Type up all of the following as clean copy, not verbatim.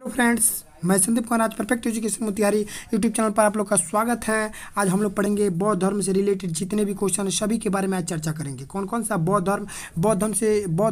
Friends, मैं संदीप कुमार। आज perfect education Motihari YouTube channel पर आप लोग का स्वागत है। आज हम लोग पढ़ेंगे बौद्ध धर्म से रिलेटेड जितने भी क्वेश्चन सभी के बारे में आज चर्चा करेंगे। कौन कौन सा बौद्ध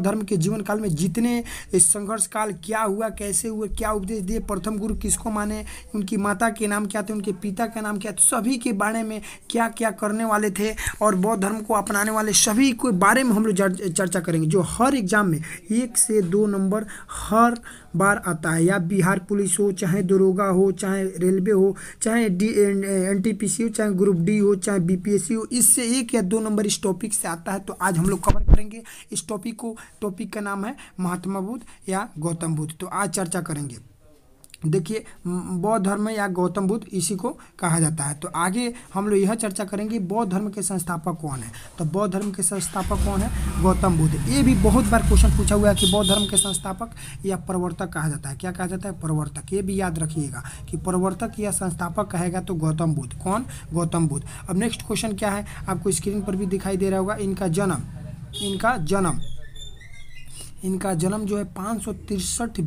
धर्म के जीवन काल में जितने संघर्ष काल क्या हुआ, कैसे हुए, क्या उपदेश दिए, प्रथम गुरु किसको माने, उनकी माता के नाम क्या थे, उनके पिता का नाम क्या था, सभी के बारे में क्या क्या करने वाले थे और बौद्ध धर्म को अपनाने वाले सभी के बारे में हम लोग चर्चा करेंगे, जो हर एग्जाम में 1 से 2 नंबर हर बार आता है। या बिहार पुलिस हो, चाहे दरोगा हो, चाहे रेलवे हो, चाहे एनटीपीसी हो, चाहे ग्रुप डी हो, चाहे बीपीएससी हो, इससे 1 या 2 नंबर इस टॉपिक से आता है। तो आज हम लोग कवर करेंगे इस टॉपिक को। टॉपिक का नाम है महात्मा बुद्ध या गौतम बुद्ध। तो आज चर्चा करेंगे। देखिए, बौद्ध धर्म या गौतम बुद्ध इसी को कहा जाता है। तो आगे हम लोग यह चर्चा करेंगे बौद्ध धर्म के संस्थापक कौन है। तो बौद्ध धर्म के संस्थापक कौन है? गौतम बुद्ध। ये भी बहुत बार क्वेश्चन पूछा हुआ है कि बौद्ध धर्म के संस्थापक या प्रवर्तक कहा जाता है। क्या कहा जाता है? प्रवर्तक। ये भी याद रखिएगा कि प्रवर्तक या संस्थापक कहेगा तो गौतम बुद्ध। कौन? गौतम बुद्ध। अब नेक्स्ट क्वेश्चन क्या है, आपको स्क्रीन पर भी दिखाई दे रहा होगा। इनका जन्म जो है 563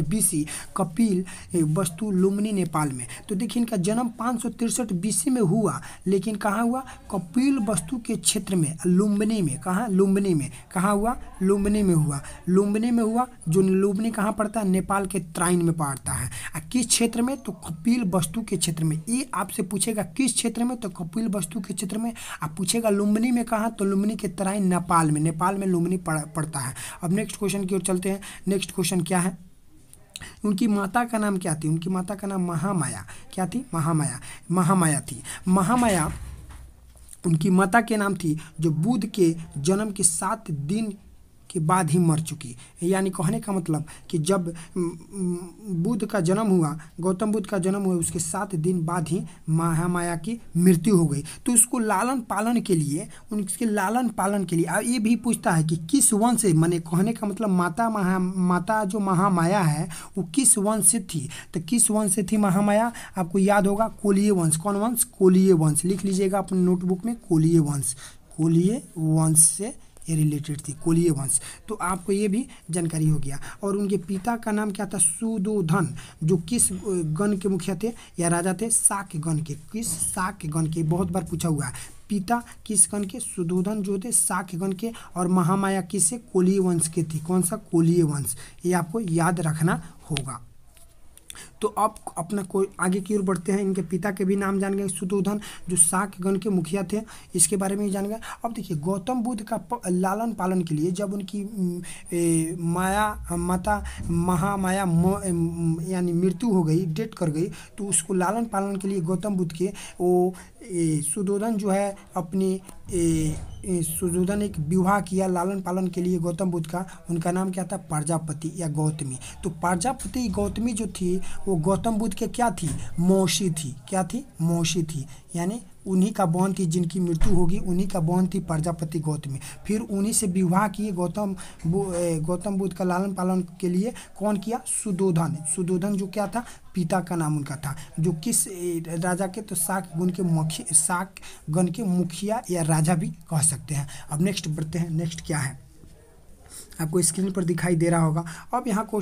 बीसी कपिल वस्तु लुम्बिनी नेपाल में। तो देखिए, इनका जन्म 563 बीसी में हुआ, लेकिन कहाँ हुआ? कपिल वस्तु के क्षेत्र में, लुम्बिनी में। कहाँ? लुम्बिनी में। कहाँ हुआ? लुम्बिनी में हुआ। लुम्बिनी में हुआ। जो लुम्बिनी कहाँ पड़ता है? नेपाल के तराइन में पड़ता है। किस क्षेत्र में? तो कपिल वस्तु के क्षेत्र में। ये आपसे पूछेगा किस क्षेत्र में, तो कपिल वस्तु के क्षेत्र में। आप पूछेगा लुम्बिनी में कहाँ, तो लुम्बिनी के तराइन नेपाल में। नेपाल में लुम्बिनी पड़ता है। अब नेक्स्ट क्वेश्चन की ओर चलते हैं। नेक्स्ट क्वेश्चन क्या है? उनकी माता का नाम क्या थी? उनकी माता का नाम महामाया। क्या थी? महामाया थी। महामाया उनकी माता के नाम थी, जो बुद्ध के जन्म के 7 दिन के बाद ही मर चुकी। यानी कहने का मतलब कि जब बुद्ध का जन्म हुआ, गौतम बुद्ध का जन्म हुआ, उसके 7 दिन बाद ही महामाया की मृत्यु हो गई। तो उसको लालन पालन के लिए ये भी पूछता है कि किस वंश से, माने कहने का मतलब माता जो महामाया है वो किस वंश से थी। तो किस वंश से थी महामाया? आपको याद होगा, कोलीय वंश। कौन वंश? कोलीय वंश। लिख लीजिएगा अपने नोटबुक में, कोलीय वंश से ये रिलेटेड थी, कोलीय वंश। तो आपको ये भी जानकारी हो गया। और उनके पिता का नाम क्या था? सुदोधन। जो किस गण के मुखिया थे या राजा थे? शाक्य गण के। किस? शाक्य गण के। बहुत बार पूछा हुआ है। पिता किस गण के? सुदोधन जो थे शाक्य गण के। और महामाया किससे? कोलीय वंश के थी। कौन सा? कोलीय वंश। ये आपको याद रखना होगा। तो अब अपना कोई आगे की ओर बढ़ते हैं। इनके पिता के भी नाम जान गए, सुदोधन, जो शाक्य गण के मुखिया थे, इसके बारे में ही जान गए। अब देखिए, गौतम बुद्ध का लालन पालन के लिए जब उनकी माता महामाया यानी मृत्यु हो गई, डेथ कर गई, तो उसको लालन पालन के लिए गौतम बुद्ध के वो सुदोधन जो है अपनी सुदोधन एक विवाह किया लालन पालन के लिए गौतम बुद्ध का। उनका नाम क्या था? प्रजापति या गौतमी। तो प्रजापति गौतमी जो थी वो गौतम बुद्ध के क्या थी? मौसी थी। क्या थी? मौसी थी। यानी उन्हीं का बहन थी, जिनकी मृत्यु होगी उन्हीं का बहन थी प्रजापति गौतमी। फिर उन्हीं से विवाह किए गौतम बुद्ध का लालन पालन के लिए। कौन किया? सुदोधन जो क्या था? पिता का नाम उनका था। जो किस राजा के? तो शाक्य गण के मुखिया या राजा भी कह सकते हैं। अब नेक्स्ट बढ़ते हैं। नेक्स्ट क्या है, आपको स्क्रीन पर दिखाई दे रहा होगा। अब यहाँ आपको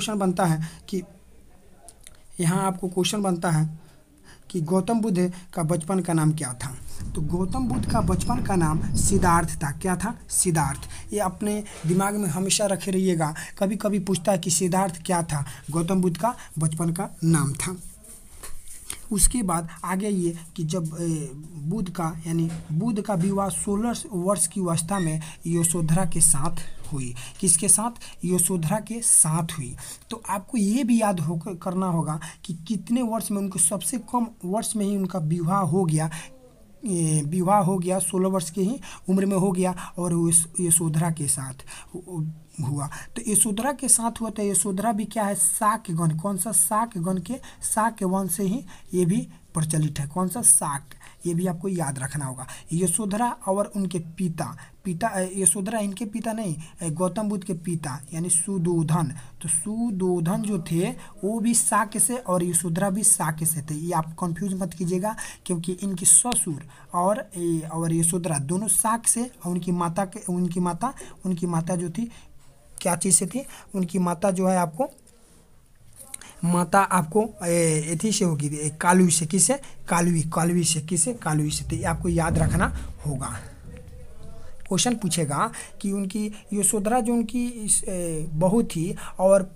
क्वेश्चन बनता है कि गौतम बुद्ध का बचपन का नाम क्या था। तो गौतम बुद्ध का बचपन का नाम सिद्धार्थ था। क्या था? सिद्धार्थ। ये अपने दिमाग में हमेशा रखे रहिएगा। कभी कभी पूछता है कि सिद्धार्थ क्या था? गौतम बुद्ध का बचपन का नाम था। उसके बाद आगे ये कि जब बुद्ध का विवाह 16 वर्ष की अवस्था में यशोधरा के साथ हुई। किसके साथ? यशोधरा के साथ हुई। तो आपको ये भी याद करना होगा कि कितने वर्ष में, उनको सबसे कम वर्ष में ही उनका विवाह हो गया। 16 वर्ष की ही उम्र में हो गया और यशोधरा के साथ हुआ। तो यशोधरा के साथ हुआ। तो यशोधरा भी क्या है? शाक्य गण। कौन सा? शाक्य गण के, शाक्य वंश से ही ये भी प्रचलित है। कौन सा? शाक्य। ये भी आपको याद रखना होगा। यशोधरा और उनके पिता यशोधरा इनके पिता नहीं, गौतम बुद्ध के पिता यानी सुदोधन। तो सुदोधन जो थे वो भी शाक्य से और यशोधरा भी शाक्य से थे। ये आप कंफ्यूज मत कीजिएगा, क्योंकि इनके ससुर और यशोधरा दोनों शाक्य से। और उनकी माता जो थी क्या चीज़ से थी? उनकी माता जो है आपको माता आपको एथी से होगी, कालवी से, किसे, कालवी से, किसे, कालवी से। तो ये आपको याद रखना होगा। क्वेश्चन पूछेगा कि उनकी यशोधरा जो उनकी बहू थी और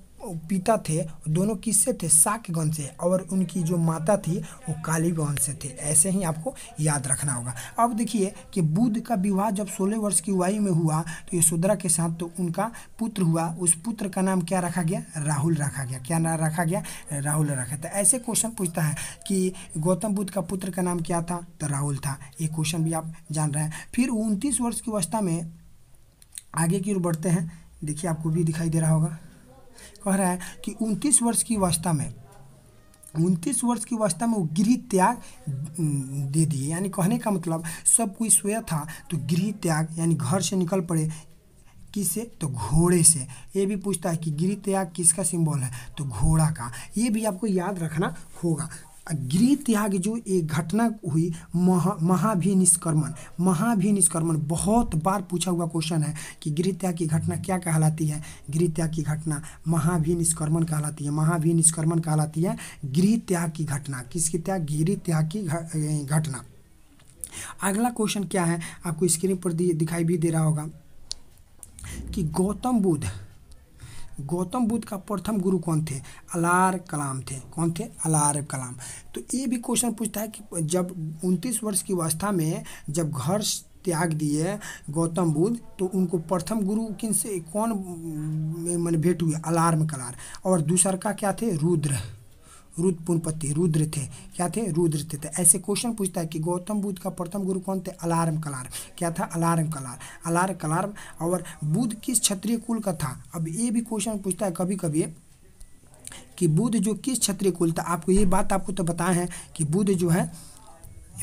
पिता थे, दोनों किससे थे, शाक्य वंश से, और उनकी जो माता थी वो काली वंश से थे। ऐसे ही आपको याद रखना होगा। अब देखिए कि बुध का विवाह जब 16 वर्ष की आयु में हुआ तो यशोधरा के साथ, तो उनका पुत्र हुआ। उस पुत्र का नाम क्या रखा गया, राहुल रखा गया। क्या नाम रखा गया, राहुल रखा। तो ऐसे क्वेश्चन पूछता है कि गौतम बुद्ध का पुत्र का नाम क्या था, तो राहुल था। ये क्वेश्चन भी आप जान रहे हैं। फिर 29 वर्ष की अवस्था में आगे की ओर बढ़ते हैं। देखिए आपको भी दिखाई दे रहा होगा, कह रहा है कि 29 वर्ष की अवस्था में वो गृह त्याग दे दिए। यानी कहने का मतलब सब कोई सोया था तो गृह त्याग यानी घर से निकल पड़े। किससे, तो घोड़े से। ये भी पूछता है कि गृह त्याग किसका सिंबल है, तो घोड़ा का। ये भी आपको याद रखना होगा। गृह त्याग जो एक घटना हुई, महाभिनिष्क्रमण बहुत बार पूछा हुआ क्वेश्चन है कि गृह त्याग की घटना क्या कहलाती है। गृह त्याग की घटना महाभिनिष्क्रमण कहलाती है। महाभिनिष्क्रमण कहलाती है गृह त्याग की घटना। किसकी त्याग, गृह त्याग की घटना। अगला क्वेश्चन क्या है, आपको स्क्रीन पर दिखाई भी दे रहा होगा कि गौतम बुद्ध का प्रथम गुरु कौन थे, अलार कलाम थे। कौन थे, अलार कलाम। तो ये भी क्वेश्चन पूछता है कि जब 29 वर्ष की अवस्था में जब घर त्याग दिए गौतम बुद्ध, तो उनको प्रथम गुरु किन से, कौन मैंने भेंट हुए, अलार्म कलार। और दूसर का क्या थे, रुद्रपुनपति, रुद्र थे। क्या थे, रुद्र थे। तो ऐसे क्वेश्चन पूछता है कि गौतम बुद्ध का प्रथम गुरु कौन थे, अलार्म कलार। क्या था, अलार्म कलार। और बुद्ध किस क्षत्रिय कुल का था। अब ये भी क्वेश्चन पूछता है कभी कभी कि बुद्ध जो किस क्षत्रिय कुल था। आपको ये बात आपको तो बताया है कि बुद्ध जो है,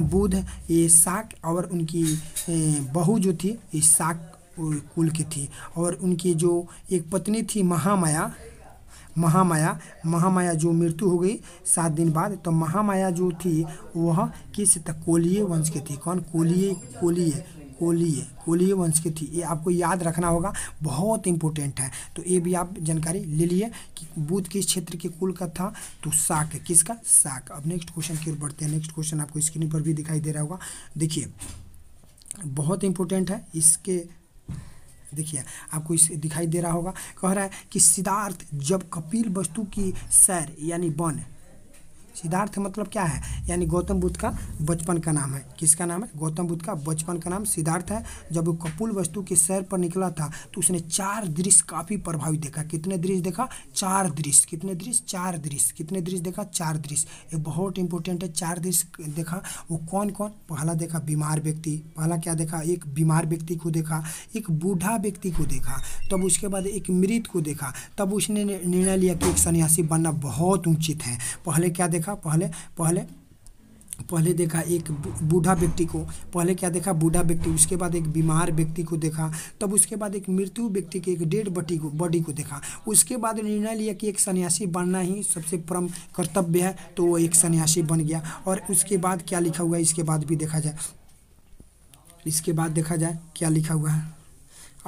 बुद्ध ये शाक्य और उनकी बहू जो थी ये शाक्य कुल की थी। और उनकी जो एक पत्नी थी महामाया जो मृत्यु हो गई 7 दिन बाद, तो महामाया जो थी वह किस, कोलीय वंश की थी। कौन, कोलीय वंश की थी। ये आपको याद रखना होगा, बहुत इंपॉर्टेंट है। तो ये भी आप जानकारी ले लिए कि बुद्ध किस क्षेत्र के कुल का था, तो शाक्य। किसका, शाक्य। अब नेक्स्ट क्वेश्चन की ओर बढ़ते हैं। नेक्स्ट क्वेश्चन आपको स्क्रीन पर भी दिखाई दे रहा होगा। देखिए बहुत इंपॉर्टेंट है। इसके देखिए आपको इस दिखाई दे रहा होगा, कह रहा है कि सिद्धार्थ जब कपिल वस्तु की सैर यानी वन, सिद्धार्थ मतलब क्या है, यानी गौतम बुद्ध का बचपन का नाम है। किसका नाम है, गौतम बुद्ध का बचपन का नाम सिद्धार्थ है। जब वो कपिल वस्तु के सैर पर निकला था तो उसने 4 दृश्य काफ़ी प्रभावित देखा। कितने दृश्य देखा, 4 दृश्य। कितने दृश्य, 4 दृश्य। कितने दृश्य देखा, 4 दृश्य। ये बहुत इंपॉर्टेंट है। 4 दृश्य देखा। वो कौन कौन, पहला देखा बीमार व्यक्ति। पहला क्या देखा, एक बीमार व्यक्ति को देखा, एक बूढ़ा व्यक्ति को देखा, तब उसके बाद एक मृत को देखा। तब उसने निर्णय लिया कि एक सन्यासी बनना बहुत उचित है। पहले क्या देखा, पहले देखा एक बूढ़ा व्यक्ति को। पहले क्या देखा, बूढ़ा व्यक्ति। उसके बाद एक बीमार व्यक्ति को देखा। तब उसके बाद एक मृत्यु व्यक्ति के, एक डेड बॉडी को देखा। उसके बाद निर्णय लिया कि एक सन्यासी बनना ही सबसे परम कर्तव्य है, तो वो एक सन्यासी बन गया। और उसके बाद क्या लिखा हुआ है, इसके बाद भी देखा जाए, इसके बाद देखा जाए क्या लिखा हुआ है।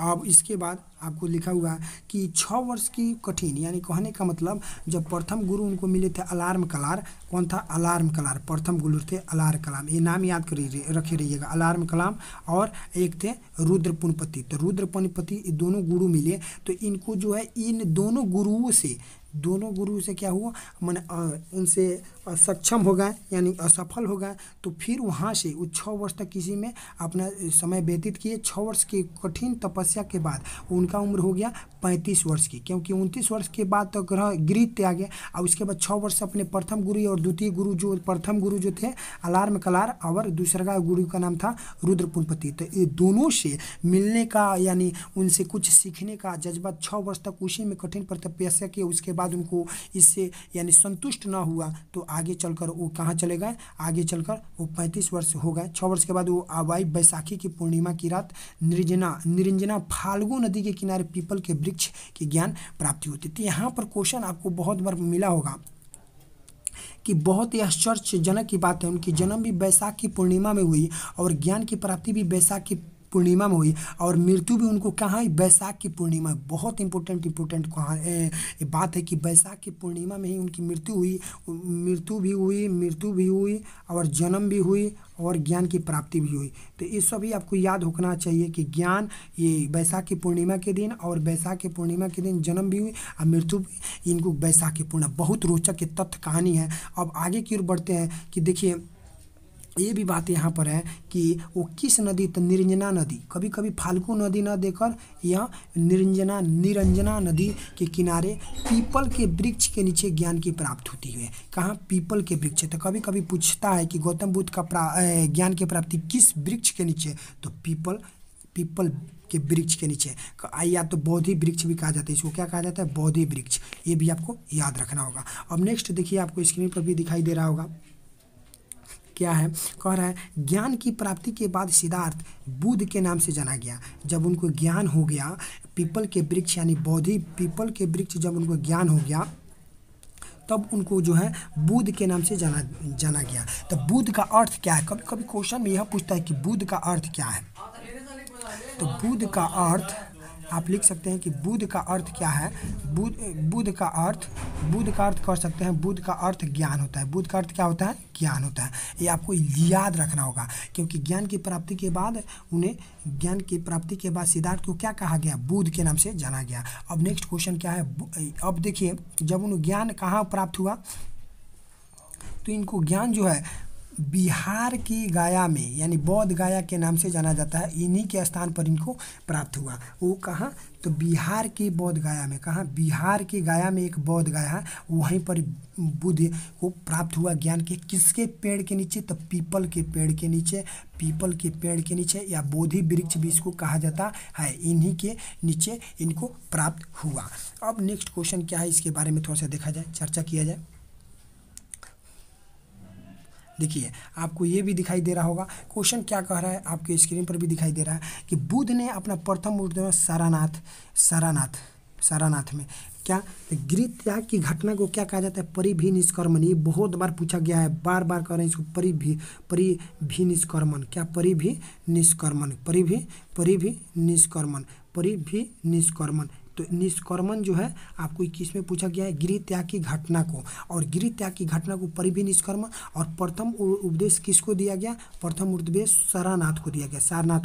अब इसके बाद आपको लिखा हुआ है कि 6 वर्ष की कठिन, यानी कहने का मतलब जब प्रथम गुरु उनको मिले थे अलार्म कलार। कौन था, अलार्म कलार। प्रथम गुरु थे अलार्म कलाम। ये नाम याद रखे रहिएगा, अलार्म कलाम। और एक थे रुद्रपुनपति। तो रुद्रपुनपति दोनों गुरु मिले, तो इनको जो है इन दोनों गुरु से क्या हुआ, मैंने उनसे सक्षम हो गए, यानी असफल हो गए। तो फिर वहाँ से वो 6 वर्ष तक किसी में अपना समय व्यतीत किए। 6 वर्ष की कठिन तपस्या के बाद उनका उम्र हो गया 35 वर्ष की, क्योंकि 29 वर्ष के बाद तो गृह त्याग गया। और उसके बाद 6 वर्ष अपने प्रथम गुरु और द्वितीय गुरु, जो प्रथम गुरु जो थे अलार्म कलार और दूसरा गुरु का नाम था रुद्रपुनपति। तो ये दोनों से मिलने का, यानी उनसे कुछ सीखने का जज्बा 6 वर्ष तक उसी में कठिन तपस्या किए। उसके बाद उनको इससे यानी संतुष्ट ना हुआ, तो आगे चलकर वो कहाँ चले गए, आगे चलकर वो 35 वर्ष हो गए। 6 वर्ष के बाद वो आवाई बैसाखी की पूर्णिमा की रात निरंजना फाल्गु नदी के किनारे पीपल के वृक्ष की ज्ञान प्राप्ति होती थी। यहाँ पर क्वेश्चन आपको बहुत बार मिला होगा कि बहुत ही आश्चर्यजनक की बात है, उनकी जन्म भी बैसाख की पूर्णिमा में हुई और ज्ञान की प्राप्ति भी बैसाख की पूर्णिमा में हुई और मृत्यु भी उनको कहाँ हुई, वैशाख की पूर्णिमा। बहुत इंपॉर्टेंट कहाँ बात है कि वैशाख की पूर्णिमा में ही उनकी मृत्यु भी हुई और जन्म भी हुई और ज्ञान की प्राप्ति भी हुई। तो ये सभी आपको याद होना चाहिए कि ज्ञान ये वैशाख की पूर्णिमा के दिन और वैशाख की पूर्णिमा के दिन जन्म भी हुई और मृत्यु भी इनको वैशाख की पूर्णिमा। बहुत रोचक तथ्य कहानी है। अब आगे की ओर बढ़ते हैं कि देखिए ये भी बात यहाँ पर है कि वो किस नदी, तो निरंजना नदी, कभी कभी फाल्गु नदी न देकर यह निरंजना नदी के किनारे पीपल के वृक्ष के नीचे ज्ञान की प्राप्ति होती है। कहाँ, पीपल के वृक्ष। तो कभी कभी पूछता है कि गौतम बुद्ध का ज्ञान की प्राप्ति किस वृक्ष के नीचे, तो पीपल के वृक्ष के नीचे, या तो बोधि वृक्ष भी कहा जाता है। इसको क्या कहा जाता है, बोधि वृक्ष। ये भी आपको याद रखना होगा। अब नेक्स्ट देखिए, आपको स्क्रीन पर भी दिखाई दे रहा होगा, क्या है, कह रहा है ज्ञान की प्राप्ति के बाद सिद्धार्थ बुद्ध के नाम से जाना गया। जब उनको ज्ञान हो गया, पीपल के वृक्ष यानी बोधि पीपल के वृक्ष जब उनको ज्ञान हो गया, तब उनको जो है बुद्ध के नाम से जाना गया। तो बुद्ध का अर्थ क्या है, कभी कभी क्वेश्चन में यह पूछता है कि बुद्ध का अर्थ क्या है। तो बुद्ध का अर्थ आप लिख सकते हैं कि बुद्ध का अर्थ क्या है। बुद्ध का अर्थ कर सकते हैं, बुद्ध का अर्थ ज्ञान होता है। बुद्ध का अर्थ क्या होता है, ज्ञान होता है। ये आपको याद रखना होगा, क्योंकि ज्ञान की प्राप्ति के बाद सिद्धार्थ को क्या कहा गया, बुद्ध के नाम से जाना गया। अब नेक्स्ट क्वेश्चन क्या है, अब देखिए जब उन्हें ज्ञान कहाँ प्राप्त हुआ, तो इनको ज्ञान जो है बिहार की गया में यानी बौद्ध गया के नाम से जाना जाता है। इन्हीं के स्थान पर इनको प्राप्त हुआ। वो कहाँ, तो बिहार की बौद्ध गया में। कहाँ, बिहार की गया में एक बौद्ध गया है, वहीं पर बुद्ध को प्राप्त हुआ ज्ञान के किसके पेड़ के नीचे, तो पीपल के पेड़ के नीचे या बोधि वृक्ष भी इसको कहा जाता है। इन्हीं के नीचे इनको प्राप्त हुआ। अब नेक्स्ट क्वेश्चन क्या है, इसके बारे में थोड़ा सा देखा जाए, चर्चा किया जाए। देखिए आपको ये भी दिखाई दे रहा होगा, क्वेश्चन क्या कह रहा है, आपके स्क्रीन पर भी दिखाई दे रहा है कि बुद्ध ने अपना प्रथम उद्यम सारानाथ में क्या, गृह त्याग की घटना को क्या कहा जाता है, परिभिनिष्क्रमण। ये बहुत बार पूछा गया है, बार बार कह रहे हैं इसको, परिभिनिष्क्रमण। क्या, परिभिनिष्क्रमण। तो निष्क्रमण जो है आपको 21 में पूछा गया है गृह त्याग की घटना को, और गृह त्याग की घटना को परिभिनिष्क्रमण। और प्रथम उपदेश किसको दिया गया, प्रथम उपदेश सारनाथ को दिया गया, सारनाथ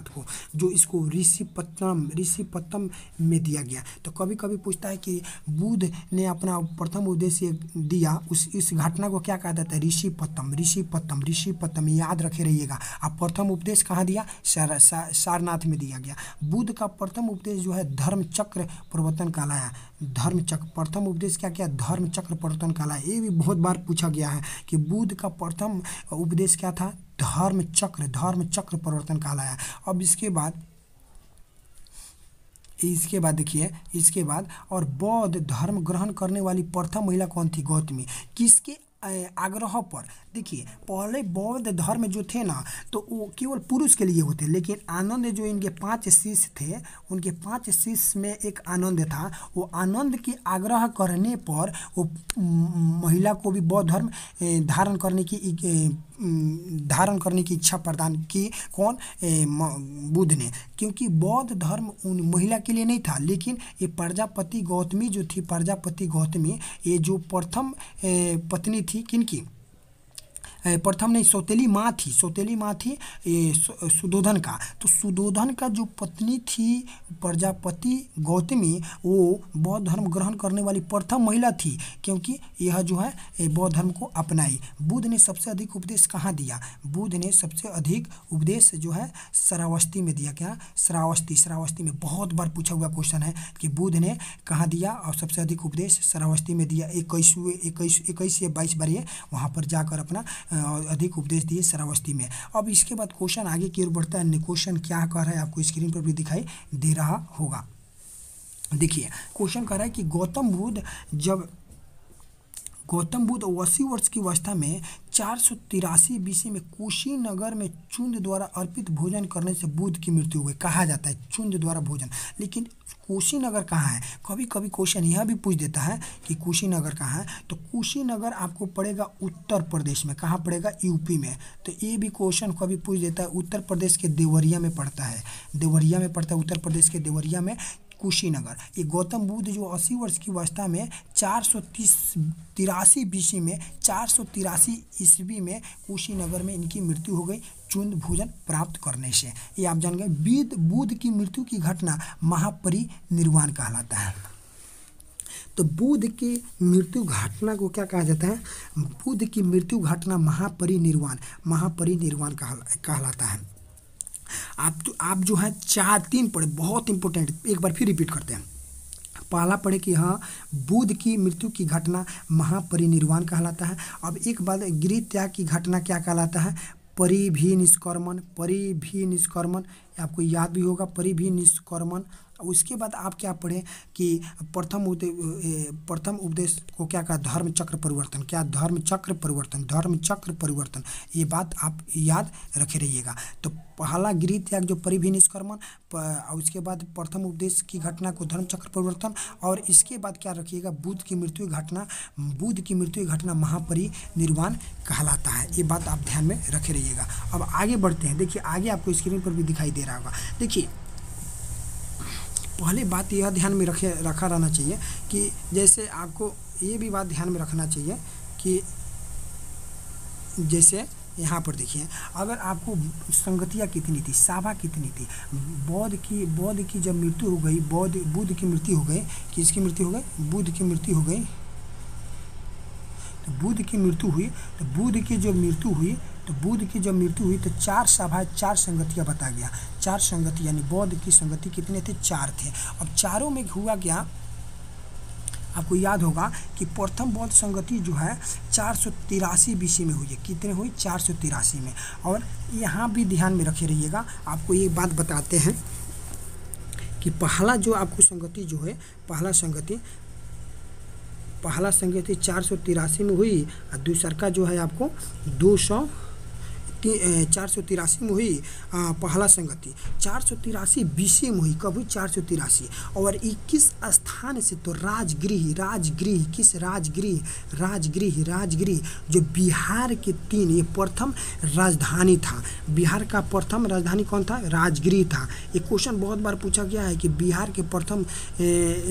को जो इसको ऋषिपत्तम में दिया गया। तो कभी कभी पूछता है कि बुद्ध ने अपना प्रथम उपदेश दिया, इस घटना को क्या कहा जाता है, ऋषिपत्तम। याद रखे रहिएगा। अब प्रथम उपदेश कहाँ दिया, सारनाथ में दिया गया। बुद्ध का प्रथम उपदेश जो है धर्मचक्र प्रवर्तन कहलाया। प्रथम उपदेश क्या किया, धर्मचक्र प्रवर्तन कहलाया। ये भी बहुत बार पूछा गया है कि बुद्ध का प्रथम उपदेश क्या था, धर्मचक्र प्रवर्तन कहलाया। अब इसके बाद देखिए, इसके बाद और बौद्ध धर्म ग्रहण करने वाली प्रथम महिला कौन थी, गौतमी। किसके आग्रह पर, देखिए पहले बौद्ध धर्म जो थे ना, तो वो केवल पुरुष के लिए होते, लेकिन आनंद जो इनके 5 शिष्य थे, उनके 5 शिष्य में एक आनंद था। वो आनंद की आग्रह करने पर वो महिला को भी बौद्ध धर्म धारण करने की इच्छा प्रदान की। कौन, बुद्ध ने। क्योंकि बौद्ध धर्म उन महिला के लिए नहीं था, लेकिन ये प्रजापति गौतमी जो थी, ये जो प्रथम पत्नी थी किनकी, प्रथम नहीं, सौतेली माँ थी सुधोधन का। तो सुधोधन का जो पत्नी थी प्रजापति गौतमी, वो बौद्ध धर्म ग्रहण करने वाली प्रथम महिला थी, क्योंकि यह जो है बौद्ध धर्म को अपनाई। बुद्ध ने सबसे अधिक उपदेश कहाँ दिया, बुद्ध ने सबसे अधिक उपदेश जो है श्रावस्ती में दिया। क्या, श्रावस्ती में बहुत बार पूछा हुआ क्वेश्चन है कि बुद्ध ने कहाँ दिया, और सबसे अधिक उपदेश श्रावस्ती में दिया। 21 या 22 बार ये वहाँ पर जाकर अपना अधिक उपदेश दिए श्रावस्ती में। अब इसके बाद क्वेश्चन आगे की ओर बढ़ता है। क्वेश्चन क्या कर रहा है, आपको स्क्रीन पर भी दिखाई दे रहा होगा। देखिए क्वेश्चन कह रहा है कि गौतम गौतम बुद्ध 80 वर्ष की अवस्था में 483 BC में कुशीनगर में चुंद द्वारा अर्पित भोजन करने से बुद्ध की मृत्यु हो गई। कहा जाता है चुंद द्वारा भोजन, लेकिन कुशीनगर कहाँ है? कभी कभी क्वेश्चन यह भी पूछ देता है कि कुशीनगर कहाँ है, तो कुशीनगर आपको पड़ेगा उत्तर प्रदेश में। कहाँ पड़ेगा? यूपी में। तो ये भी क्वेश्चन कभी पूछ देता है, उत्तर प्रदेश के देवरिया में पड़ता है, देवरिया में पड़ता है, उत्तर प्रदेश के देवरिया में कुशीनगर। ये गौतम बुद्ध जो 80 वर्ष की अवस्था में 483 BC में 483 ईस्वी में कुशीनगर में इनकी मृत्यु हो गई चुंद भोजन प्राप्त करने से। ये आप जान गए। बुद्ध की मृत्यु की घटना महापरिनिर्वाण कहलाता है। तो बुद्ध की मृत्यु घटना को क्या कहा जाता है? बुद्ध की मृत्यु घटना महापरिनिर्वाण कहलाता है। आप जो है 4-3 पढ़े, बहुत इंपॉर्टेंट, एक बार फिर रिपीट करते हैं। पहला पढ़े कि हाँ, बुद्ध की मृत्यु की घटना महापरिनिर्वाण कहलाता है। अब एक बात, गृह त्याग की घटना क्या कहलाता है? परिभिनिष्क्रमण, आपको याद भी होगा परिभिनिष्क्रमण। उसके बाद आप क्या पढ़े कि प्रथम उपदेश को क्या कहा? धर्म चक्र परिवर्तन। क्या? धर्म चक्र परिवर्तन। ये बात आप याद रखे रहिएगा। तो पहला गृह त्याग जो परिभिनिष्क्रमण, उसके बाद प्रथम उपदेश की घटना को धर्म चक्र परिवर्तन, और इसके बाद क्या रखिएगा? बुद्ध की मृत्यु की घटना महापरिनिर्वाण कहलाता है। ये बात आप ध्यान में रखे रहिएगा। अब आगे बढ़ते हैं। देखिए आगे आपको स्क्रीन पर भी दिखाई दे रहा होगा। देखिए पहले बात यह ध्यान में रखा रहना चाहिए कि जैसे आपको ये भी बात ध्यान में रखना चाहिए कि जैसे यहाँ पर देखिए, अगर आपको संगतियाँ कितनी थी, सभा कितनी थी, बुद्ध की जब मृत्यु हो गई, बुद्ध की मृत्यु हो गई, किसकी मृत्यु हो गई? बुद्ध की मृत्यु हो गई। तो बुद्ध की मृत्यु हुई, तो बुद्ध की जब मृत्यु हुई तो 4 सभा 4 संगतियाँ बता गया। 4 संगति, यानी बौद्ध की संगति कितने थे? 4 थे। अब चारों में हुआ क्या? आपको याद होगा कि प्रथम बौद्ध संगति जो है 483 BC में हुई है। कितने हुई? 483 में। और यहाँ भी ध्यान में रखे रहिएगा, आपको ये बात बताते हैं कि पहला जो आपको संगति जो है, पहला संगति 483 में हुई, और दूसरा का जो है आपको 483 में हुई। पहला संगति 483 BC में हुई। कब हुई? 483। और 21 स्थान से तो राजगृह किस? राजगृह जो बिहार के 3, ये प्रथम राजधानी था। बिहार का प्रथम राजधानी कौन था? राजगृह था। ये क्वेश्चन बहुत बार पूछा गया है कि बिहार के प्रथम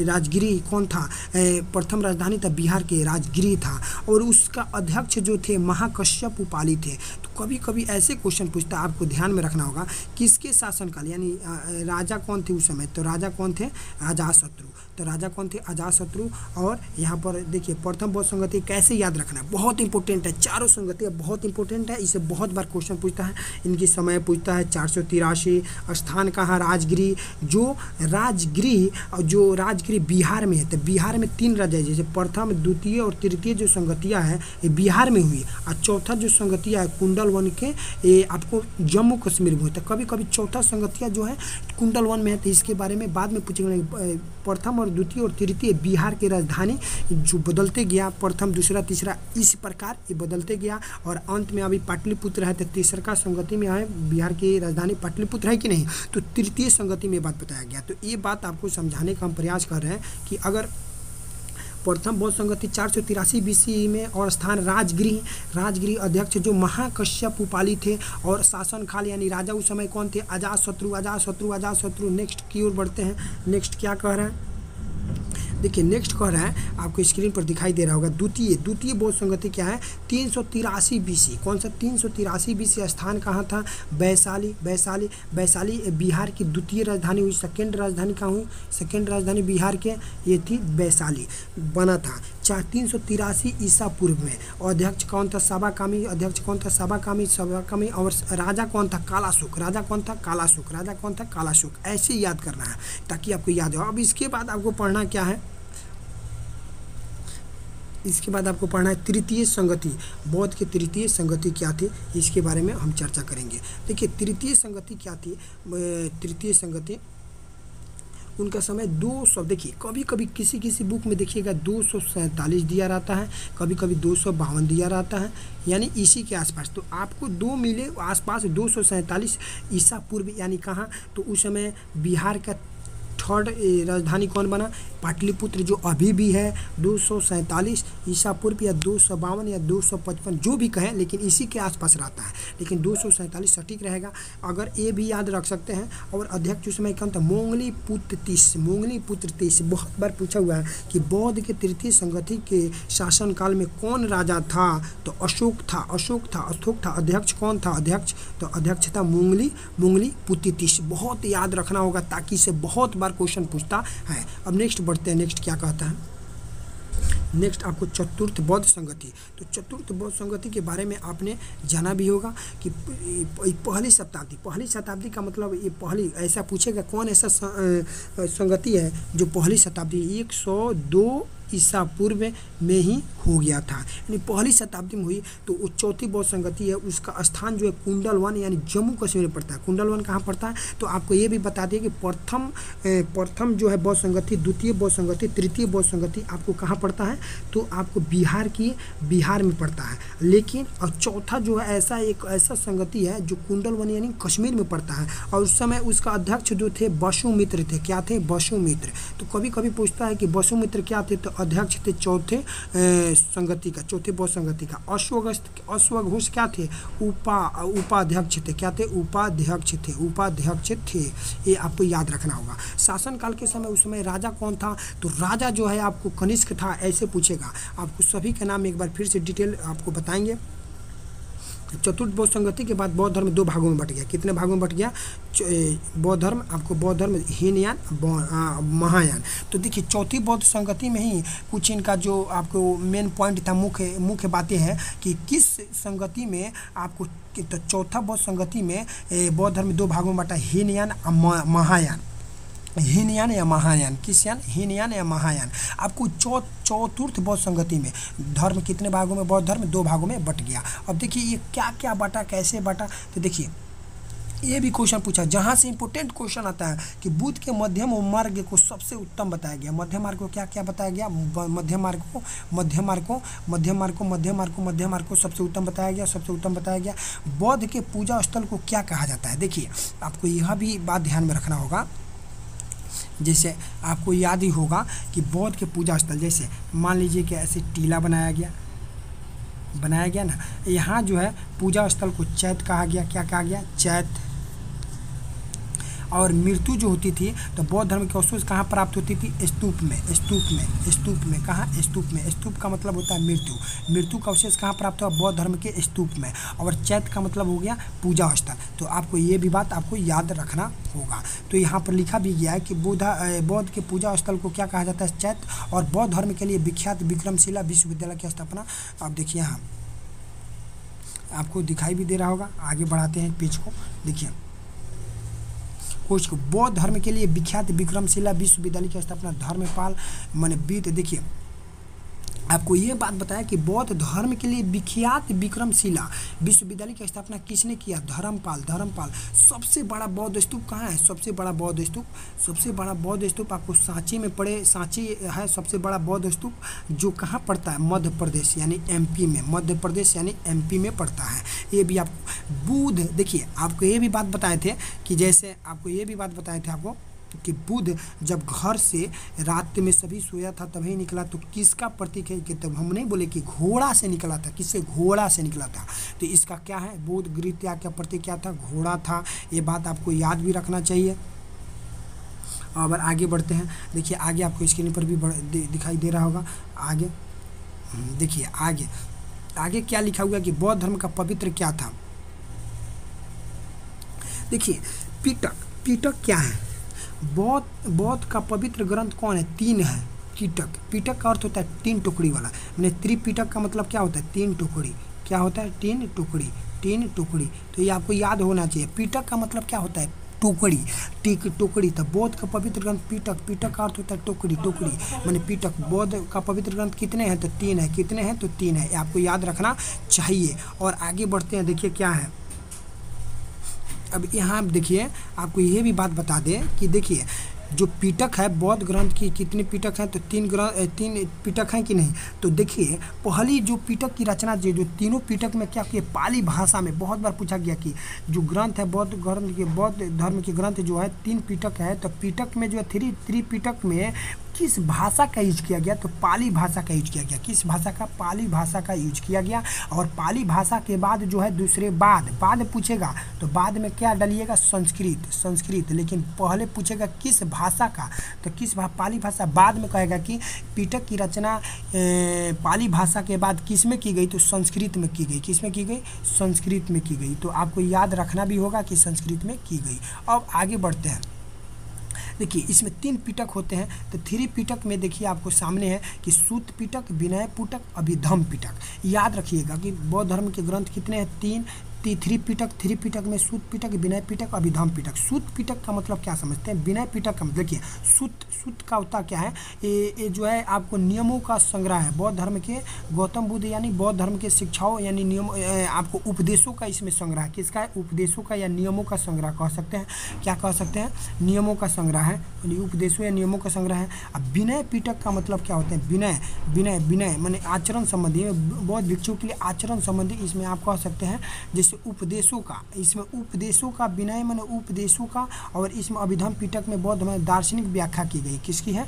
राजगृह कौन था? प्रथम राजधानी था बिहार के, राजगृह था। और उसका अध्यक्ष जो थे महाकश्यप उपाली थे। तो कभी कभी ऐसे क्वेश्चन पूछता है, आपको ध्यान में रखना होगा किसके शासनकाल, यानी राजा कौन थे उस समय? तो राजा कौन थे? अजातशत्रु। तो राजा कौन थे? अजातशत्रु। और यहाँ पर देखिए प्रथम बौद्ध संगति कैसे याद रखना है, बहुत इंपॉर्टेंट है। चारों संगतियाँ बहुत इंपॉर्टेंट है, इसे बहुत बार क्वेश्चन पूछता है। इनकी समय पूछता है 483, स्थान कहाँ? राजगृह। जो राजगृह बिहार में है, तो बिहार में 3 राजा है, जैसे प्रथम, द्वितीय और तृतीय जो संगतियाँ हैं ये बिहार में हुई। और चौथा जो संगतियाँ है कुंडलवन के, ये आपको जम्मू कश्मीर में हुई। तो कभी कभी चौथा संगतियाँ जो है कुंडलवन में है, तो इसके बारे में बाद में पूछेंगे। प्रथम और द्वितीय और तृतीय बिहार की राजधानी जो बदलते गया, प्रथम, दूसरा, तीसरा, इस प्रकार ये बदलते गया। और अंत में अभी पाटलिपुत्र है, तो तीसरा संगति में आए बिहार की राजधानी पाटलिपुत्र है कि नहीं, तो तृतीय संगति में बात बताया गया। तो ये बात आपको समझाने का हम प्रयास कर रहे हैं कि अगर प्रथम बौद्ध संगति 483 BC में, और स्थान राजगृह अध्यक्ष जो महाकश्यप उपाली थे, और शासन काल यानी राजा उस समय कौन थे? अजातशत्रु। नेक्स्ट की ओर बढ़ते हैं। नेक्स्ट क्या कह रहा है? देखिए नेक्स्ट कह रहा है, आपको स्क्रीन पर दिखाई दे रहा होगा, द्वितीय बौद्ध संगति क्या है? 383 BC। कौन सा? 383 BC। स्थान कहाँ था? वैशाली बिहार की द्वितीय राजधानी हुई। सेकेंड राजधानी कहाँ हुई? सेकेंड राजधानी बिहार के ये थी वैशाली, बना था 383 ईसा पूर्व में। और अध्यक्ष कौन था? सभाकामी। अध्यक्ष कौन था? सभाकामी। और राजा कौन था? कालाशोक। ऐसे याद करना है ताकि आपको याद हो। अब इसके बाद आपको पढ़ना क्या है? इसके बाद आपको पढ़ना है तृतीय संगति। बौद्ध की तृतीय संगति क्या थी, इसके बारे में हम चर्चा करेंगे। देखिए तृतीय संगति क्या थी? तृतीय संगति उनका समय 200, देखिए कभी कभी किसी किसी बुक में देखिएगा 247 दिया रहता है, कभी कभी 252 दिया रहता है, यानी इसी के आसपास। तो आपको 2 मिले आसपास 247 ईसा पूर्व, यानी कहाँ, तो उस समय बिहार का थर्ड राजधानी कौन बना, पाटलिपुत्र, जो अभी भी है 247 ईसा पूर्व या 252 या 255 जो भी कहें, लेकिन इसी के आसपास रहता है, लेकिन 247 सटीक रहेगा। अगर ये भी याद रख सकते हैं। और अध्यक्ष उस समय कौन था, मोंगली पुत्र तीस, मोंगली पुत्र तीस। बहुत बार पूछा हुआ है कि बौद्ध के तृतीय संगति के शासनकाल में कौन राजा था, तो अशोक था, अशोक था। अध्यक्ष कौन था, अध्यक्ष, तो अध्यक्ष था मोंगली पुत्र तीस। बहुत याद रखना होगा ताकि इसे बहुत बार क्वेश्चन पूछता है। अब नेक्स्ट बढ़ते हैं, नेक्स्ट क्या कहता है, नेक्स्ट आपको चतुर्थ बौद्ध संगति। तो चतुर्थ बौद्ध संगति के बारे में आपने जाना भी होगा कि पहली शताब्दी का मतलब ये पहली, ऐसा पूछेगा कौन ऐसा संगति है जो पहली शताब्दी 102 ईसा पूर्व में ही हो गया था, यानी पहली शताब्दी में हुई। तो वो चौथी बौद्ध संगति है, उसका स्थान जो है कुंडलवन यानी जम्मू कश्मीर में पड़ता है। कुंडलवन कहाँ पड़ता है, तो आपको ये भी बता दिए कि प्रथम जो है बौद्ध संगति, द्वितीय बौद्ध संगति, तृतीय बौद्ध संगति आपको कहाँ पड़ता है, तो आपको बिहार में पड़ता है। लेकिन और चौथा जो है एक ऐसा संगति है जो कुंडलवन यानी कश्मीर में पड़ता है, और उस समय उसका अध्यक्ष जो थे वसुमित्र थे। क्या थे, वसुमित्र। तो कभी कभी पूछता है कि वसुमित्र क्या थे, तो अध्यक्ष थे चौथे संगति का, चौथे बौद्ध संगति का। अश्वघोष क्या थे, उपाध्यक्ष थे। क्या थे, उपाध्यक्ष थे। ये आपको याद रखना होगा। शासनकाल के समय उस समय राजा कौन था, तो राजा जो है आपको कनिष्क था, ऐसे पूछेगा। आपको सभी के नाम एक बार फिर से डिटेल आपको बताएंगे। चतुर्थ बौद्ध संगति के बाद बौद्ध धर्म 2 भागों में बट गया। कितने भागों में बट गया, बौद्ध धर्म हीनयान, महायान। तो देखिए चौथी बौद्ध संगति में ही कुछ इनका जो आपको मेन पॉइंट था, मुख्य बातें हैं कि किस संगति में आपको, तो चौथा बौद्ध संगति में बौद्ध धर्म 2 भागों में बटा, हीनयान, महायान। हीनयान या महायान, किस यान, हीनयान या महायान। आपको चतुर्थ बौद्ध संगति में धर्म कितने भागों में, बौद्ध धर्म 2 भागों में बट गया। अब देखिए ये क्या क्या बटा, कैसे बटा, तो देखिए ये भी क्वेश्चन पूछा, जहाँ से इंपोर्टेंट क्वेश्चन आता है कि बुद्ध के मध्यम मार्ग को सबसे उत्तम बताया गया। मध्यम मार्ग को क्या क्या बताया गया, मध्यम मार्ग को सबसे उत्तम बताया गया। बौद्ध के पूजा स्थल को क्या कहा जाता है, देखिए आपको यह भी बात ध्यान में रखना होगा। जैसे आपको याद ही होगा कि बौद्ध के पूजा स्थल, जैसे मान लीजिए कि ऐसे टीला बनाया गया ना, यहाँ जो है पूजा स्थल को चैत्य कहा गया। क्या कहा गया, चैत्य। और मृत्यु जो होती थी, तो बौद्ध धर्म के अवशेष कहाँ प्राप्त होती थी, स्तूप में। कहाँ, स्तूप में। स्तूप का मतलब होता है मृत्यु का अवशेष कहाँ प्राप्त हुआ, बौद्ध धर्म के स्तूप में। और चैत्य का मतलब हो गया पूजा स्थल। तो आपको ये भी बात आपको याद रखना होगा। तो यहाँ पर लिखा भी गया है कि बौद्ध के पूजा स्थल को क्या कहा जाता है, चैत्य। और बौद्ध धर्म के लिए विख्यात विक्रमशिला विश्वविद्यालय की स्थापना, आप देखिए यहाँ आपको दिखाई भी दे रहा होगा। आगे बढ़ाते हैं पेज को, देखिए को बौद्ध धर्म के लिए विख्यात विक्रमशिला विश्वविद्यालय की स्थापना धर्मपाल मनबीत। देखिए आपको ये बात बताया कि बौद्ध धर्म के लिए विख्यात विक्रमशिला विश्वविद्यालय की स्थापना किसने किया, धर्मपाल। सबसे बड़ा बौद्ध स्तूप कहाँ है, सबसे बड़ा बौद्ध स्तूप आपको सांची में पड़े, सांची है सबसे बड़ा बौद्ध स्तूप, जो कहाँ पड़ता है, मध्य प्रदेश यानी एमपी में पड़ता है। ये भी आपको बुद्ध, देखिए आपको ये भी बात बताए थे कि जैसे आपको ये भी बात बताए थे आपको कि बुद्ध जब घर से रात में सभी सोया था तभी निकला, तो किसका प्रतीक है, कि तब हम नहीं बोले कि घोड़ा से निकला था, किससे, घोड़ा से निकला था। तो इसका क्या है, बुद्ध गृह त्याग का प्रतीक क्या था, घोड़ा था। ये बात आपको याद भी रखना चाहिए। और आगे बढ़ते हैं, देखिए आगे आपको स्क्रीन पर भी दिखाई दे रहा होगा। आगे देखिए आगे क्या लिखा हुआ है कि बौद्ध धर्म का पवित्र क्या था। देखिए पिटक क्या है, बौद्ध का पवित्र ग्रंथ कौन है, 3 है। पिटक का अर्थ होता है 3 टुकड़ी वाला, मैंने त्रिपिटक का मतलब क्या होता है, 3 टुकड़ी। क्या होता है, 3 टुकड़ी। तो ये आपको याद होना चाहिए। पिटक का मतलब क्या होता है, टुकड़ी। तो बौद्ध का पवित्र ग्रंथ पिटक का अर्थ होता है टुकड़ी। मैंने पिटक, बौद्ध का पवित्र ग्रंथ कितने हैं, तो 3 है। कितने हैं, तो 3 है। आपको याद रखना चाहिए। और आगे बढ़ते हैं, देखिए क्या है। अब यहाँ देखिए आपको ये भी बात बता दें कि देखिए जो पिटक है बौद्ध ग्रंथ की कितने पिटक हैं, तो 3 पिटक हैं कि नहीं। तो देखिए पहली जो पिटक की रचना जो तीनों पिटक में क्या किया, पाली भाषा में। बहुत बार पूछा गया कि जो ग्रंथ है बौद्ध ग्रंथ के, बौद्ध धर्म के ग्रंथ जो है 3 पिटक है, तो पिटक में जो है त्रिपिटक में किस भाषा का यूज किया गया, तो पाली भाषा का यूज किया गया। किस भाषा का, पाली भाषा का यूज किया गया। और पाली भाषा के बाद जो है दूसरे बाद पूछेगा तो बाद में क्या डालिएगा, संस्कृत। लेकिन पहले पूछेगा किस भाषा का, तो पाली भाषा। बाद में कहेगा कि पिटक की रचना पाली भाषा के बाद किस में की गई, तो संस्कृत में की गई। किस में की गई, संस्कृत में की गई। तो आपको याद रखना भी होगा कि संस्कृत में की गई। अब आगे बढ़ते हैं। देखिए इसमें 3 पिटक होते हैं, तो 3 पिटक में देखिए आपको सामने है कि सूत पिटक, विनय पिटक, अभिधम पिटक। याद रखिएगा कि बौद्ध धर्म के ग्रंथ कितने हैं, 3 पिटक में सूत पिटक, विनय पिटक, अभिधम पिटक। सूत पिटक का मतलब क्या समझते हैं, विनय पिटक का मतलब देखिए सूत का होता क्या है, ये जो है आपको नियमों का संग्रह है। बौद्ध धर्म के गौतम बुद्ध यानी बौद्ध धर्म के शिक्षाओं यानी नियम, आपको उपदेशों का इसमें संग्रह है। किसका है, उपदेशों का या नियमों का संग्रह कह सकते हैं। क्या कह सकते हैं, नियमों का संग्रह है, उपदेशों या नियमों का संग्रह है। अब विनय पिटक का मतलब क्या होते हैं, विनय माने आचरण संबंधी, बौद्ध भिक्षुओं के लिए आचरण संबंधी। इसमें आप कह सकते हैं जैसे उपदेशों का, इसमें उपदेशों का, विनय माने उपदेशों का। और इसमें अभिधम पिटक में बौद्ध में दार्शनिक व्याख्या की गई। किसकी है,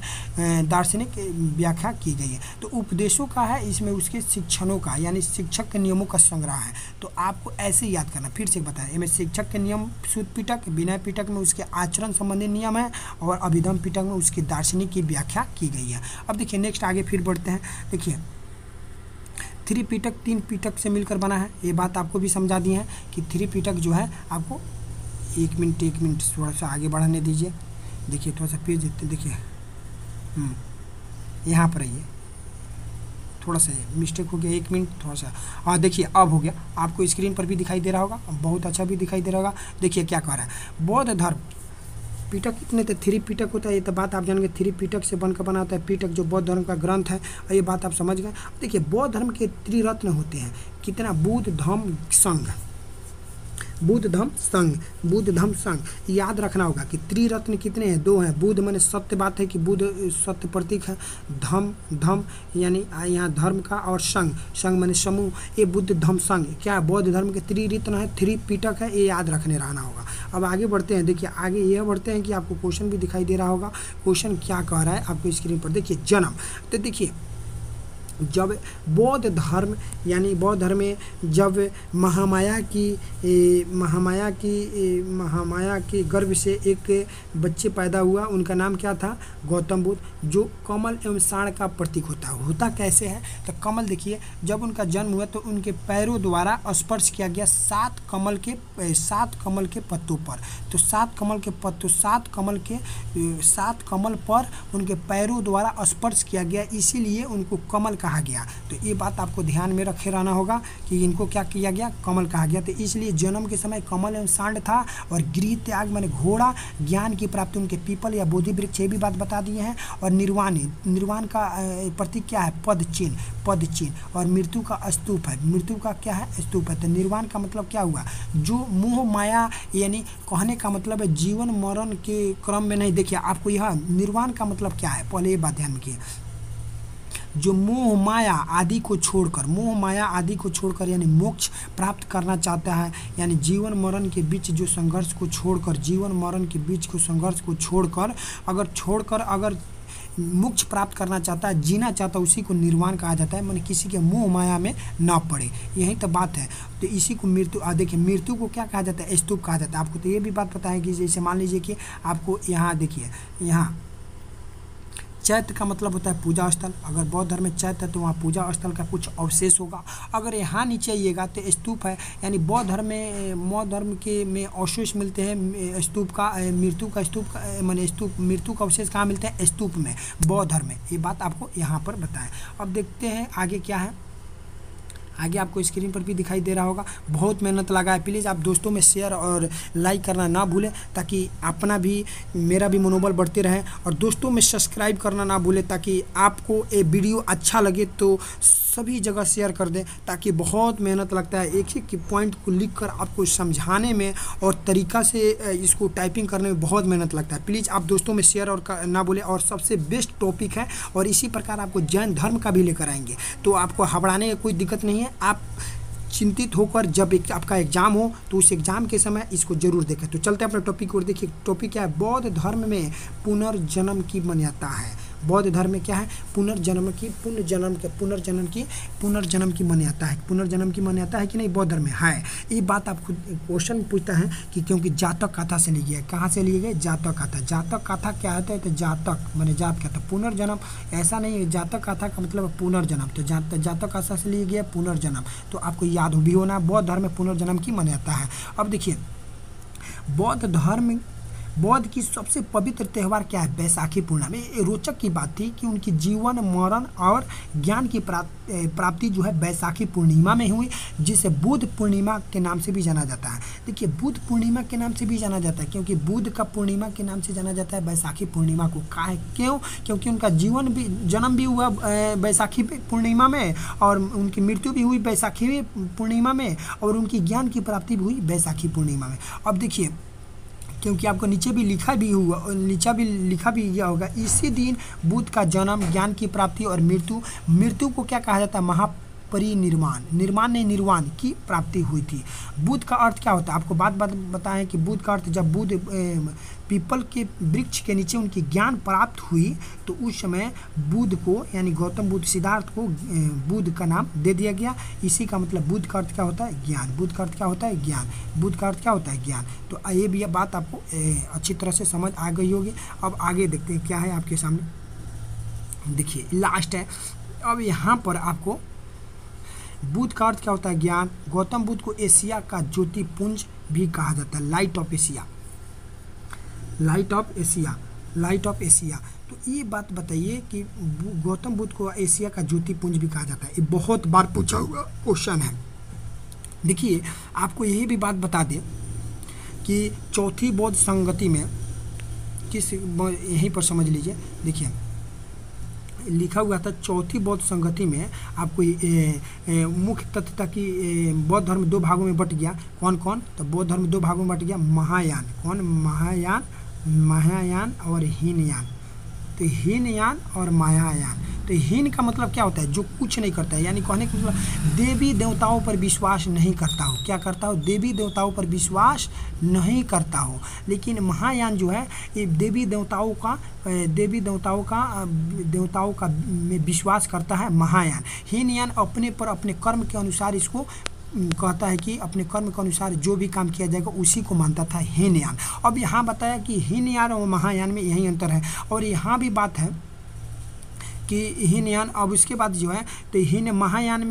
दार्शनिक व्याख्या की गई है। तो उपदेशों का है, इसमें उसके शिक्षणों का यानी शिक्षक के नियमों का संग्रह है। तो आपको ऐसे याद करना, फिर से बताएं, इसमें शिक्षक के नियम सूत पिटक, विनय पिटक में उसके आचरण संबंधी नियम है, और अभिधम पिटक में उसकी दार्शनिक की व्याख्या की गई है। अब देखिए नेक्स्ट आगे फिर बढ़ते हैं। देखिए 3 पिटक 3 पिटक से मिलकर बना है। ये बात आपको भी समझा दी है कि 3 पिटक जो है आपको, एक मिनट थोड़ा सा आगे बढ़ाने दीजिए। देखिए थोड़ा सा पेज देखिए, यहाँ पर आइए, थोड़ा सा मिस्टेक हो गया, 1 मिनट थोड़ा सा। हाँ देखिए अब हो गया, आपको स्क्रीन पर भी दिखाई दे रहा होगा, बहुत अच्छा भी दिखाई दे रहा होगा। देखिए क्या कह रहा है, बौद्ध धर्म पिटक कितने थे, 3 पिटक होता है। ये तो बात आप जानेंगे, 3 पिटक से बनकर बना होता है पिटक, जो बौद्ध धर्म का ग्रंथ है। और ये बात आप समझ गए। देखिए बौद्ध धर्म के त्रिरत्न होते हैं, कितना, बुद्ध धम्म संघ, बुद्ध धम्म संघ। याद रखना होगा कि त्रिरत्न कितने हैं, 2 हैं। बुद्ध माने सत्य बात है कि बुद्ध सत्य प्रतीक है, धम्म यानी यहाँ धर्म का, और संघ माने समूह। ये बुद्ध धम्म संघ क्या है, बौद्ध धर्म के त्रिरत्न है, 3 पिटक है। ये याद रखने रहना होगा। अब आगे बढ़ते हैं। देखिए आगे यह बढ़ते हैं कि आपको क्वेश्चन भी दिखाई दे रहा होगा। क्वेश्चन क्या कह रहा है आपको स्क्रीन पर, देखिए जन्म। तो देखिए जब बौद्ध धर्म यानी बौद्ध धर्म में जब महामाया के गर्भ से एक बच्चे पैदा हुआ, उनका नाम क्या था, गौतम बुद्ध, जो कमल एवं साण का प्रतीक होता कैसे है, तो कमल देखिए जब उनका जन्म हुआ तो उनके पैरों द्वारा स्पर्श किया गया 7 कमल के पत्तों पर। तो 7 कमल पर उनके पैरों द्वारा स्पर्श किया गया, इसीलिए उनको कमल कहा गया। तो ये बात आपको ध्यान में रखे रहना होगा कि इनको क्या किया गया, कमल कहा गया। तो इसलिए जन्म के समय कमल एवं सांड था। और गृह त्याग माने घोड़ा, ज्ञान की प्राप्ति उनके पीपल या बोधि वृक्ष, ये भी बात बता दिए हैं। और निर्वाण का प्रतीक क्या है, पद चिन्ह। और मृत्यु का स्तूप है, मृत्यु का क्या है, स्तूप है। तो निर्वाण का मतलब क्या हुआ, जो मोह माया यानी कहने का मतलब है जीवन मरण के क्रम में नहीं। देखिए आपको यह निर्वाण का मतलब क्या है, पहले ये बात ध्यान रखिए, जो मोह माया आदि को छोड़कर यानी मोक्ष प्राप्त करना चाहता है, यानी जीवन मरण के बीच जो संघर्ष को छोड़कर अगर मोक्ष प्राप्त करना चाहता है, जीना चाहता है, उसी को निर्वाण कहा जाता है। माने किसी के मोह माया में ना पड़े, यही तो बात है। तो इसी को मृत्यु, देखिए मृत्यु को क्या कहा जाता है, स्तूप कहा जाता है। आपको तो ये भी बात पता है कि जैसे मान लीजिए कि आपको यहाँ देखिए, यहाँ चैत्य का मतलब होता है पूजा स्थल। अगर बौद्ध धर्म में चैत्य है तो वहाँ पूजा स्थल का कुछ अवशेष होगा। अगर यहाँ नीचे आइएगा तो स्तूप है, यानी बौद्ध धर्म में अवशेष मिलते हैं स्तूप का, मृत्यु का स्तूप का, माने स्तूप मृत्यु का अवशेष कहाँ मिलते हैं, स्तूप में, बौद्ध धर्म में। ये बात आपको यहाँ पर बताएं। अब देखते हैं आगे क्या है। आगे आपको स्क्रीन पर भी दिखाई दे रहा होगा। बहुत मेहनत लगा है। प्लीज़ आप दोस्तों में शेयर और लाइक करना ना भूलें, ताकि अपना भी मेरा भी मनोबल बढ़ते रहे। और दोस्तों में सब्सक्राइब करना ना भूलें, ताकि आपको ये वीडियो अच्छा लगे तो सभी जगह शेयर कर दें, ताकि बहुत मेहनत लगता है एक एक पॉइंट को लिखकर आपको समझाने में और तरीक़ा से इसको टाइपिंग करने में बहुत मेहनत लगता है। प्लीज़ आप दोस्तों में शेयर और ना भूलें। और सबसे बेस्ट टॉपिक है, और इसी प्रकार आपको जैन धर्म का भी लेकर आएंगे, तो आपको घबराने की कोई दिक्कत नहीं है। आप चिंतित होकर जब आपका एग्जाम हो तो उस एग्जाम के समय इसको जरूर देखें। तो चलते हैं अपने टॉपिक की ओर। देखिए टॉपिक क्या है, बौद्ध धर्म में पुनर्जन्म की मान्यता है। बौद्ध धर्म में क्या है, पुनर्जन्म की मान्यता है। पुनर्जन्म की मान्यता है कि नहीं बौद्ध धर्म में है। ये बात आपको क्वेश्चन पूछता है कि क्योंकि जातक कथा से ली गई है। कहाँ से लिए गए, जातक कथा। जातक कथा क्या होता है, तो जातक माने जात कहता है, पुनर्जन्म ऐसा नहीं है। जातक कथा का मतलब पुनर्जन्म, तो जातक कथा से लिए गया पुनर्जन्म, तो आपको याद भी होना बौद्ध धर्म में पुनर्जन्म की मान्यता है। अब देखिए बौद्ध की सबसे पवित्र त्यौहार क्या है, बैसाखी पूर्णिमा। ये रोचक की बात थी कि उनकी जीवन मरण और ज्ञान की प्राप्ति जो है बैसाखी पूर्णिमा में हुई, जिसे बुद्ध पूर्णिमा के नाम से भी जाना जाता है। देखिए बुद्ध पूर्णिमा के नाम से भी जाना जाता है क्योंकि बुद्ध का पूर्णिमा के नाम से जाना जाता है बैसाखी पूर्णिमा को। क्यों, क्योंकि उनका जन्म भी हुआ बैसाखी पूर्णिमा में, और उनकी मृत्यु भी हुई बैसाखी पूर्णिमा में, और उनकी ज्ञान की प्राप्ति भी हुई बैसाखी पूर्णिमा में। अब देखिए, क्योंकि आपको नीचे भी लिखा भी गया होगा, इसी दिन बुद्ध का जन्म, ज्ञान की प्राप्ति और मृत्यु को क्या कहा जाता है, निर्वाण की प्राप्ति हुई थी। बुद्ध का अर्थ क्या होता है, आपको बात बताएं कि बुद्ध का अर्थ, जब बुद्ध पीपल के वृक्ष के नीचे उनकी ज्ञान प्राप्त हुई, तो उस समय बुद्ध को यानी गौतम बुद्ध सिद्धार्थ को बुद्ध का नाम दे दिया गया। इसी का मतलब बुद्ध का अर्थ क्या होता है, ज्ञान। बुद्ध का अर्थ क्या होता है, ज्ञान। बुद्ध का अर्थ क्या होता है, ज्ञान। तो ये भी बात आपको अच्छी तरह से समझ आ गई होगी। अब आगे देखते हैं क्या है आपके सामने। देखिए लास्ट है। अब यहाँ पर आपको बुद्ध का अर्थ क्या होता है, ज्ञान। गौतम बुद्ध को एशिया का ज्योतिपुंज भी कहा जाता है, लाइट ऑफ एशिया। तो ये बात बताइए कि गौतम बुद्ध को एशिया का ज्योतिपुंज भी कहा जाता है। ये बहुत बार पूछा हुआ क्वेश्चन है। देखिए आपको यही भी बात बता दें कि चौथी बौद्ध संगति में यहीं पर समझ लीजिए। देखिए लिखा हुआ था, चौथी बौद्ध संगति में आपको मुख्य तथ्य था कि बौद्ध धर्म दो भागों में बट गया। कौन कौन, तो बौद्ध धर्म दो भागों में बट गया, महायान और हीनयान। तो हीनयान और महायान। तो हीन का मतलब क्या होता है, जो कुछ नहीं करता है, यानी कहने का मतलब देवी देवताओं पर विश्वास नहीं करता हो। क्या करता हो, देवी देवताओं पर विश्वास नहीं करता हो। लेकिन महायान जो है ये देवी देवताओं का में विश्वास करता है महायान। हीनयान अपने पर अपने कर्म के अनुसार इसको कहता है कि अपने कर्म के अनुसार जो भी काम किया जाएगा उसी को मानता था हीनयान। अब यहाँ बताया कि हीनयान और महायान में यही अंतर है। और यहाँ भी बात है कि हीनयान, अब उसके बाद जो है तो महायान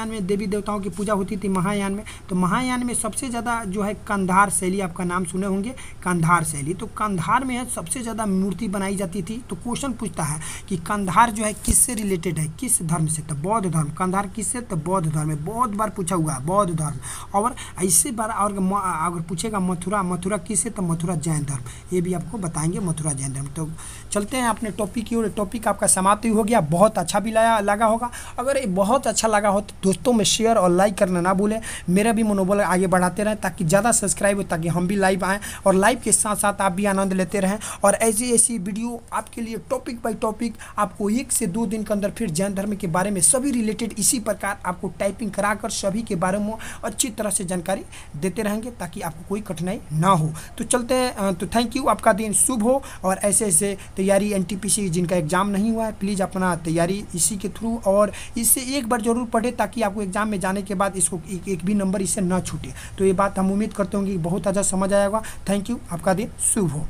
में देवी देवताओं की पूजा होती थी महायान में। तो महायान में सबसे ज़्यादा जो है कंधार शैली, आपका नाम सुने होंगे कंधार शैली। तो कंधार में सबसे ज़्यादा मूर्ति बनाई जाती थी। तो क्वेश्चन पूछता है कि कंधार जो है किससे रिलेटेड है, किस धर्म से, तो बौद्ध धर्म। कंधार किससे, तो बौद्ध धर्म में। बहुत बार पूछा हुआ है बौद्ध धर्म। और ऐसे बार और अगर पूछेगा मथुरा किससे, तो मथुरा जैन धर्म। ये भी आपको बताएंगे, मथुरा जैन धर्म। तो चलते हैं अपने टॉपिक की ओर। टॉपिक आपका समाप्ति हो गया। बहुत अच्छा भी लगा होगा। अगर ये बहुत अच्छा लगा हो तो दोस्तों में शेयर और लाइक करना ना भूलें। मेरा भी मनोबल आगे बढ़ाते रहें, ताकि ज़्यादा सब्सक्राइब हो, ताकि हम भी लाइव आएँ और लाइव के साथ साथ आप भी आनंद लेते रहें। और ऐसी वीडियो आपके लिए टॉपिक बाय टॉपिक आपको 1 से 2 दिन के अंदर फिर जैन धर्म के बारे में सभी रिलेटेड इसी प्रकार आपको टाइपिंग कराकर सभी के बारे में अच्छी तरह से जानकारी देते रहेंगे, ताकि आपको कोई कठिनाई ना हो। तो चलते हैं। तो थैंक यू, आपका दिन शुभ हो। और ऐसे तैयारी NTPC जिनका एग्जाम नहीं हुआ है, प्लीज़ अपना तैयारी इसी के थ्रू और इससे एक बार जरूर पढ़े, ताकि आपको एग्जाम में जाने के बाद इसको एक भी नंबर इससे ना छूटे। तो ये बात हम उम्मीद करते होंगे कि बहुत अच्छा समझ आएगा। थैंक यू, आपका दिन शुभ हो।